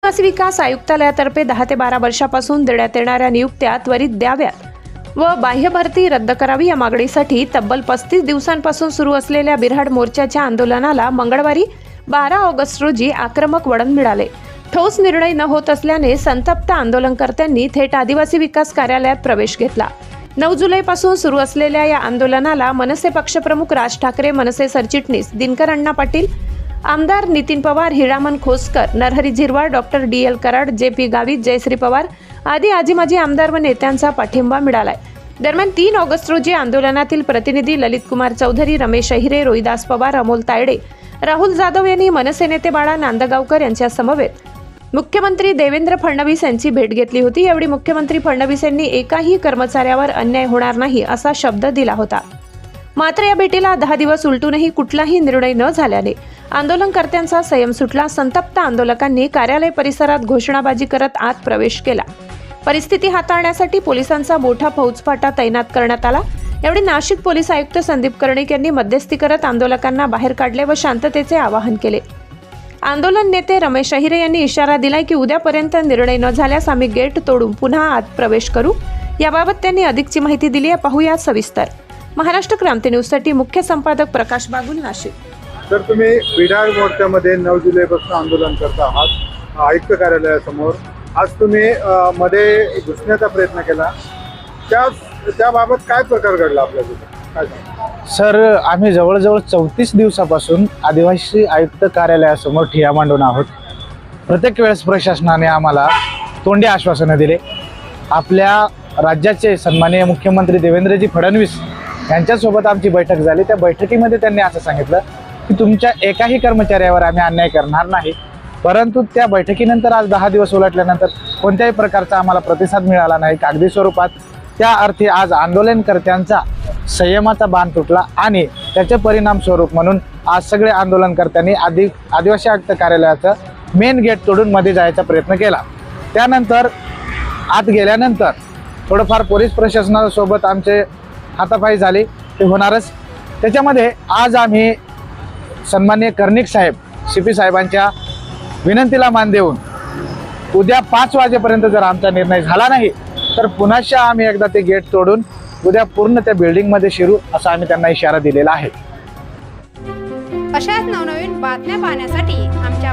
आदिवासी विकास आयुक्तालयातर्फे 10 ते 12 वर्षापासून देण्यात येणाऱ्या नियुक्त्या त्वरित द्याव्यात व बाह्य भरती रद्द करावी या मागणीसाठी तब्बल 35 दिवसांपासून सुरू असलेल्या बिऱ्हाड मोर्चाच्या आंदोलनाला मंगळवारी 12 ऑगस्ट रोजी आक्रमक वळण मिळाले। ठोस निर्णय न होत असल्याने संतप्त आंदोलनकर्त्यांनी थेट आदिवासी विकास कार्यालयात प्रवेश घेतला। 9 जुलैपासून सुरू असलेल्या या आंदोलनाला मनसे पक्षप्रमुख राज ठाकरे, मनसे सरचिटणीस दिनकर अण्णा पाटील, आमदार Nitin Pawar, Hiraman Khoskar, Narhari Zirwal, doctor DL Karad, JP Gavit, Jayashree Pawar आदी आजी-माजी आमदार व नेत्यांचा पाठिंबा मिळालाय। दरम्यान 3 ऑगस्ट रोजी आंदोलनातील प्रतिनिधी ललित कुमार चौधरी, रमेश अहिरे, रोहिदास पवार, अमोल तायडे, राहुल जाधव यांनी मनसे नेते बाळा नांदगावकर यांच्या समवेत मुख्यमंत्री देवेंद्र फडणवीस यांची भेट घेतली होती। यावेळी मुख्यमंत्री फडणवीस यांनी एकाही कर्मचाऱ्यावर अन्याय होणार नाही असा शब्द दिला होता। मात्र या भेटीला 10 दिवस उलटूनही कुठलाही निर्णय न झाल्याने आंदोलनकर्त्यांचा संयम सुटला। संतप्त आंदोलकांनी कार्यालय परिसरात घोषणाबाजी करत आत प्रवेश केला। परिस्थिती हाताळण्यासाठी पोलिसांचा मोठा फौजफाटा तैनात करण्यात आला। यावेळी नाशिक पोलीस आयुक्त संदीप कर्णिक यांनी मध्यस्थी करत आंदोलकांना बाहेर काढले व शांततेचे आवाहन केले। आंदोलन नेते रमेश अहिरे यांनी इशारा दिलाय की उद्यापर्यंत निर्णय न झाल्यास आम्ही गेट तोडून पुन्हा आत प्रवेश करू। याबाबत त्यांनी अधिकची माहिती दिली आहे, पाहूया सविस्तर। महाराष्ट्र क्रांती न्यूज साठी मुख्य संपादक प्रकाश बागुल, नाशिक। तर तुम्ही बिऱ्हाड मोर्चामध्ये 9 जुलैपासून आंदोलन करता आहात आयुक्त कार्यालयासमोर। आज तुम्ही मध्ये घुसण्याचा प्रयत्न केला, त्याबाबत काय प्रकार घडला आपल्याकडे? सर, आम्ही जवळजवळ 34 दिवसापासून आदिवासी आयुक्त कार्यालयासमोर ठिय्या मांडून आहोत। प्रत्येक वेळेस प्रशासनाने आम्हाला तोंडी आश्वासनं दिले। आपल्या राज्याचे सन्माननीय मुख्यमंत्री देवेंद्रजी फडणवीस यांच्यासोबत आमची बैठक झाली। त्या बैठकीमध्ये त्यांनी असं सांगितलं की तुमच्या एकाही कर्मचाऱ्यावर आम्ही अन्याय करणार नाही। परंतु त्या बैठकीनंतर आज 10 दिवस उलटल्यानंतर कोणत्याही प्रकारचा आम्हाला प्रतिसाद मिळाला नाही कागदी स्वरूपात। त्या अर्थी आज आंदोलनकर्त्यांचा संयमाचा बांध तुटला आणि त्याचे परिणाम स्वरूप म्हणून आज सगळे आंदोलनकर्त्यांनी आदिवासी आयुक्त कार्यालयाचं मेन गेट तोडून मध्ये जायचा प्रयत्न केला। त्यानंतर आत गेल्यानंतर थोडंफार पोलीस प्रशासनासोबत आमचे हातापाई झाली, ते होणारच। त्याच्यामध्ये आज आम्ही सन्माननीय कर्णिक साहेब, CP साहेबांच्या विनंतीला मान देऊन उद्या 5 वाजेपर्यंत जर आमचा निर्णय झाला नाही तर पुन्हा आम्ही एकदा ते गेट तोडून उद्या पूर्ण त्या बिल्डिंगमध्ये शिरू असा आम्ही त्यांना इशारा दिलेला आहे। अशाच नवनवीन बातम्या पाहण्यासाठी आमच्या